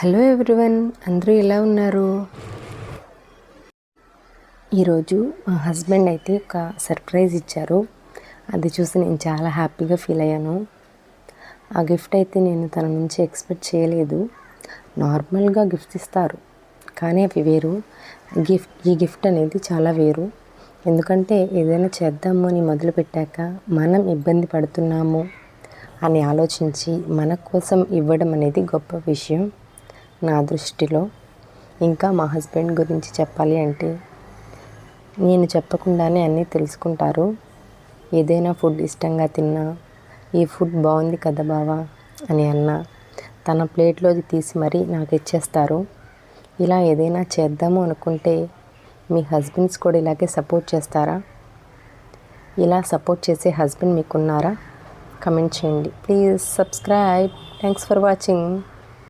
Hello everyone, అందరూ ఎలా ఉన్నారు? ఈరోజు మా హస్బెండ్ అయితే ఒక సర్ప్రైజ్ ఇచ్చారు. అది చూసి నేను చాలా హ్యాపీగా ఫీల్ అయ్యాను. ఆ గిఫ్ట్ అయితే నేను తన నుంచి ఎక్స్పెక్ట్ చేయలేదు. నార్మల్గా గిఫ్ట్స్ ఇస్తారు, కానీ అవి వేరు. ఈ గిఫ్ట్ అనేది చాలా వేరు. ఎందుకంటే ఏదైనా చేద్దాము అని మొదలుపెట్టాక మనం ఇబ్బంది పడుతున్నాము అని ఆలోచించి మన కోసం ఇవ్వడం అనేది గొప్ప విషయం నా దృష్టిలో. ఇంకా మా హస్బెండ్ గురించి చెప్పాలి అంటే, నేను చెప్పకుండానే అన్నీ తెలుసుకుంటారు. ఏదైనా ఫుడ్ ఇష్టంగా తిన్నా, ఈ ఫుడ్ బాగుంది కదా బావా అని అన్నా తన ప్లేట్లోది తీసి మరీ నాకు ఇచ్చేస్తారు. ఇలా ఏదైనా చేద్దాము అనుకుంటే మీ హస్బెండ్స్ కూడా ఇలాగే సపోర్ట్ చేస్తారా? ఇలా సపోర్ట్ చేసే హస్బెండ్ మీకున్నారా? కమెంట్ చేయండి. Please subscribe. Thanks for watching.